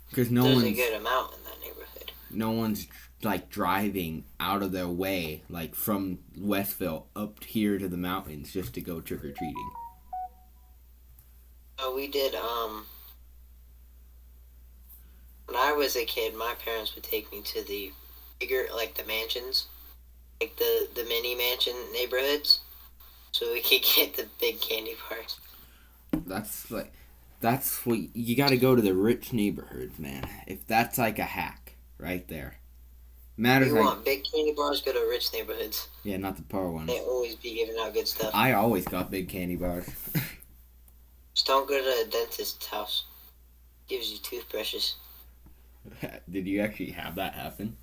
Because there's a good amount in that neighborhood. No one's like driving out of their way, like from Westville up here to the mountains just to go trick or treating. We did. When I was a kid, my parents would take me to the bigger, like the mansions, like the mini mansion neighborhoods, so we could get the big candy bars. That's what you got to go to the rich neighborhoods, man. If that's like a hack right there. If you want big candy bars, go to rich neighborhoods. Yeah, not the poor ones. They always be giving out good stuff. I always got big candy bars. Just don't go to a dentist's house. Gives you toothbrushes. Did you actually have that happen?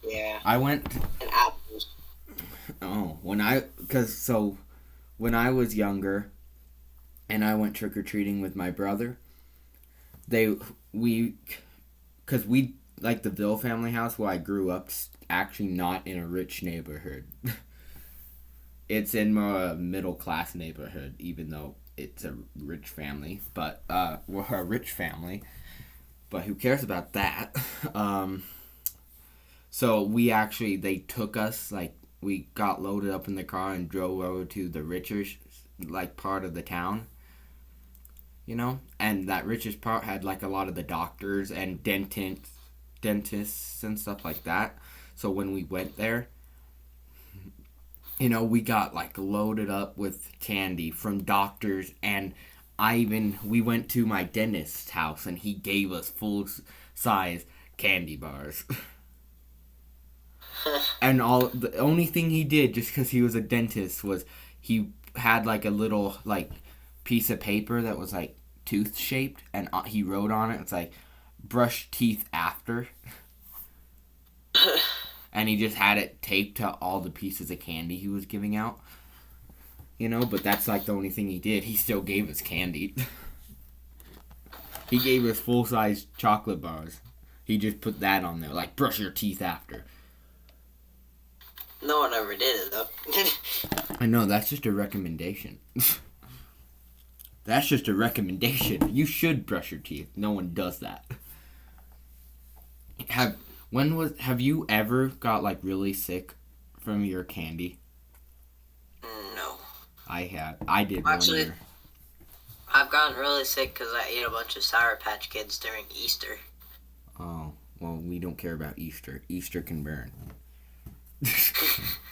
Yeah. I went. And apples. Oh, when I was younger, and I went trick or treating with my brother, because we like the Bill family house where I grew up, actually not in a rich neighborhood. It's in a middle class neighborhood, even though it's a rich family. But we're a rich family. But who cares about that? So they took us, like, we got loaded up in the car and drove over to the richest, like, part of the town. And that richest part had, like, a lot of the doctors and dentists and stuff like that. So when we went there, we got, like, loaded up with candy from doctors, and we went to my dentist's house, and he gave us full-size candy bars. And the only thing he did, just because he was a dentist, was he had, like, a little, like, piece of paper that was, like, tooth-shaped, and he wrote on it, it's like, brush teeth after. And he just had it taped to all the pieces of candy he was giving out. But that's like the only thing he did. He still gave us candy. He gave us full-size chocolate bars. He just put that on there, like, brush your teeth after. No one ever did it, though. I know, that's just a recommendation. That's just a recommendation. You should brush your teeth. No one does that. Have you ever got, like, really sick from your candy? No. I have. I did one year. I've gotten really sick because I ate a bunch of Sour Patch Kids during Easter. Oh, well, we don't care about Easter. Easter can burn.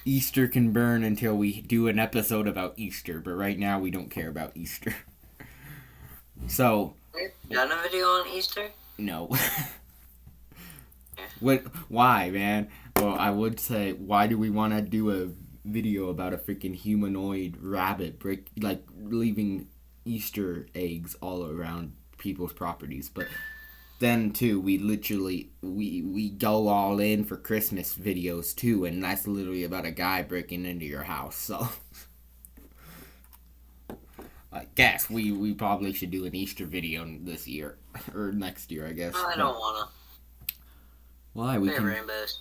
Easter can burn until we do an episode about Easter, but right now we don't care about Easter. So... Have you done a video on Easter? No. Why, man? Well, I would say, why do we want to do a video about a freaking humanoid rabbit leaving Easter eggs all around people's properties? But then, too, we literally, we go all in for Christmas videos, too, and that's literally about a guy breaking into your house, so... I guess we probably should do an Easter video this year, or next year, I guess. I don't wanna. Why we They're can? rainbows.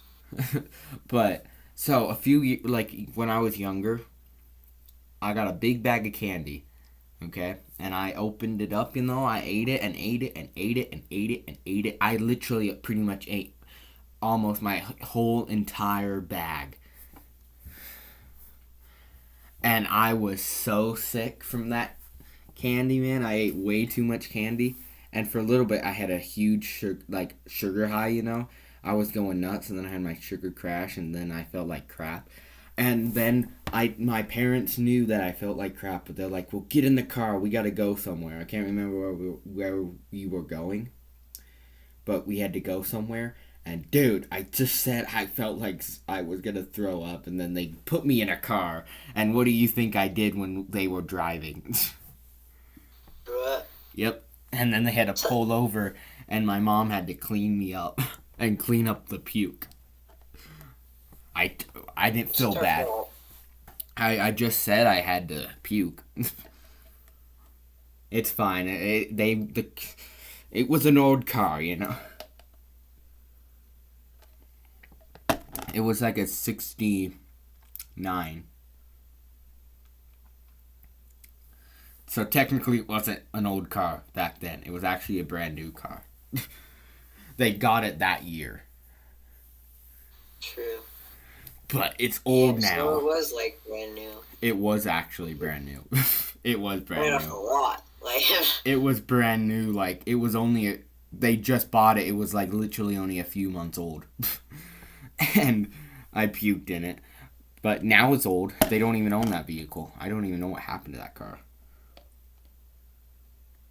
But so like when I was younger, I got a big bag of candy. Okay, and I opened it up. I ate it and ate it and ate it and ate it and ate it. I literally pretty much ate almost my whole entire bag. And I was so sick from that candy, man. I ate way too much candy, and for a little bit, I had a huge sugar high. I was going nuts, and then I had my sugar crash, and then I felt like crap. And then my parents knew that I felt like crap, but they're like, "Well, get in the car. We gotta go somewhere." I can't remember where we were going, but we had to go somewhere. And dude, I just said I felt like I was gonna throw up, and then they put me in a car. And what do you think I did when they were driving? What? Yep. And then they had to pull over, and my mom had to clean me up and clean up the puke. I, I didn't feel bad. I just said I had to puke. It's fine. It was an old car. It was like a 69. So technically it wasn't an old car back then. It was actually a brand new car. They got it that year. True. But it's old Yeah, now. so it was like brand new. It was actually brand new. It was Went brand off a new. lot. Like, It was brand new. Like, it was they just bought it. It was like literally only a few months old. And I puked in it. But now it's old. They don't even own that vehicle. I don't even know what happened to that car.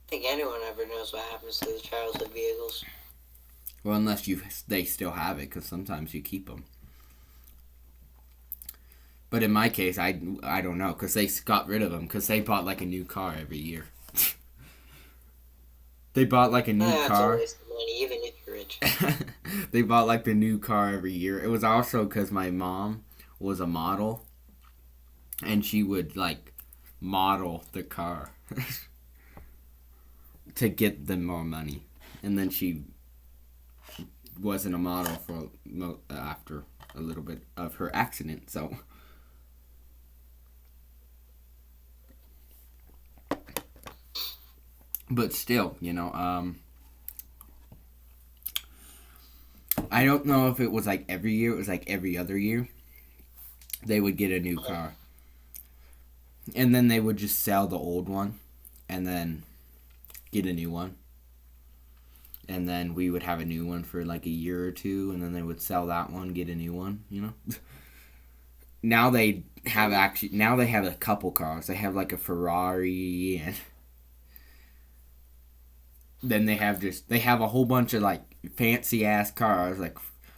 I think anyone ever knows what happens to the childhood vehicles. Well, unless they still have it, because sometimes you keep them. But in my case, I don't know, because they got rid of them, because they bought like a new car every year. They bought like a new That's a car. waste of money, even if you're rich. They bought like the new car every year. It was also because my mom was a model, and she would like model the car to get them more money, and then she wasn't a model for after a little bit of her accident. So, but still, I don't know if it was like every year. It was like every other year. They would get a new car. And then they would just sell the old one. And then get a new one. And then we would have a new one for like a year or two. And then they would sell that one, get a new one, Now they have a couple cars. They have like a Ferrari, and then they have a whole bunch of like fancy ass cars like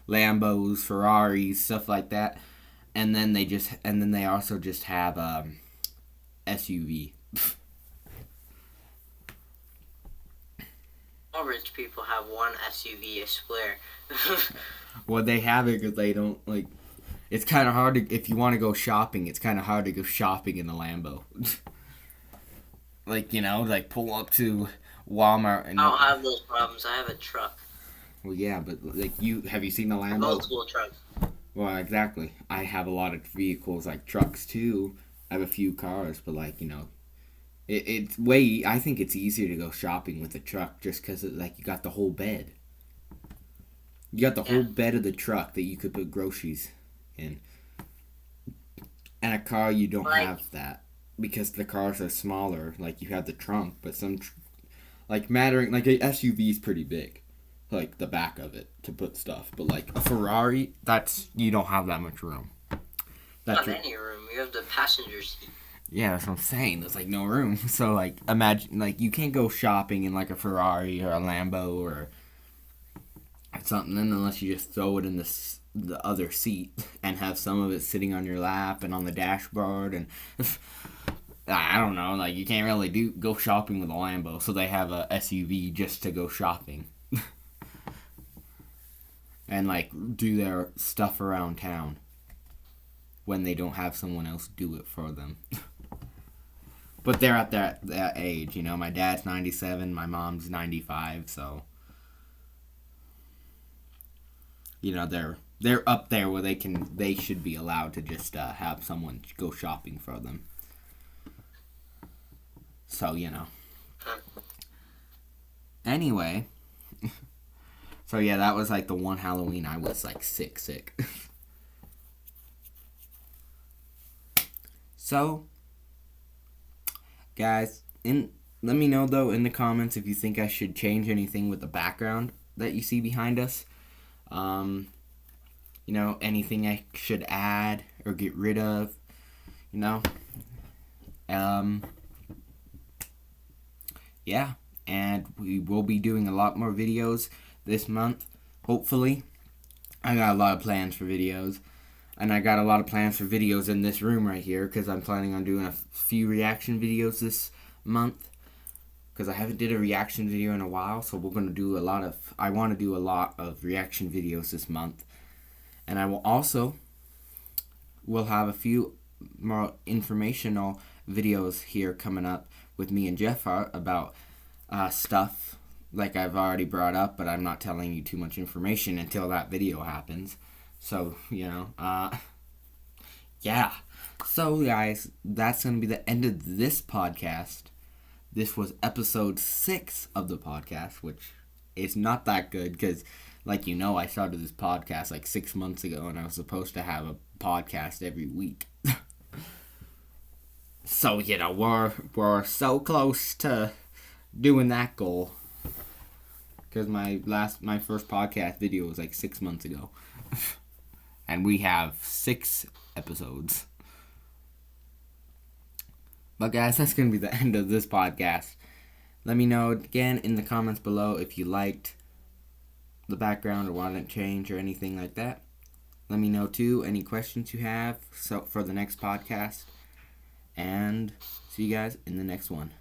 Lambos, Ferraris, stuff like that. And then they also just have SUV. All rich people have one SUV, a Square. Well, they have it because they don't like. It's kind of hard if you want to go shopping. It's kind of hard to go shopping in a Lambo. Like pull up to Walmart and. I don't have those problems. I have a truck. Well, yeah, but like have you seen the Lambo? Multiple trucks. Well, exactly. I have a lot of vehicles like trucks too. I have a few cars, but it's way. I think it's easier to go shopping with a truck just because you got the whole bed. You got the whole bed of the truck that you could put groceries in. And a car, you don't have that because the cars are smaller. Like you have the trunk, but some a SUV is pretty big. Like the back of it to put stuff, but like a Ferrari, you don't have that much room. Not any room. You have the passenger seat. Yeah, that's what I'm saying. There's like no room. So like imagine you can't go shopping in like a Ferrari or a Lambo or something unless you just throw it in the other seat and have some of it sitting on your lap and on the dashboard and I don't know. Like you can't really go shopping with a Lambo, so they have a SUV just to go shopping. And do their stuff around town when they don't have someone else do it for them. But they're at that age, My dad's 97, my mom's 95, so they're up there where they should be allowed to just have someone go shopping for them. So anyway, so yeah, that was like the one Halloween I was like sick. So guys, let me know though in the comments if you think I should change anything with the background that you see behind us. Anything I should add or get rid of. Yeah, and we will be doing a lot more videos this month, hopefully. I got a lot of plans for videos, and I got a lot of plans for videos in this room right here, because I'm planning on doing a few reaction videos this month, because I haven't did a reaction video in a while, so we're going to do I want to do a lot of reaction videos this month, and I will have a few more informational videos here coming up with me and Jeff about stuff like I've already brought up, but I'm not telling you too much information until that video happens. So, yeah. So, guys, that's going to be the end of this podcast. This was episode 6 of the podcast, which is not that good because, I started this podcast like 6 months ago, and I was supposed to have a podcast every week. So, we're so close to doing that goal. Because my first podcast video was like 6 months ago. And we have 6 episodes. But guys, that's going to be the end of this podcast. Let me know again in the comments below if you liked the background or wanted it changed or anything like that. Let me know too any questions you have for the next podcast. And see you guys in the next one.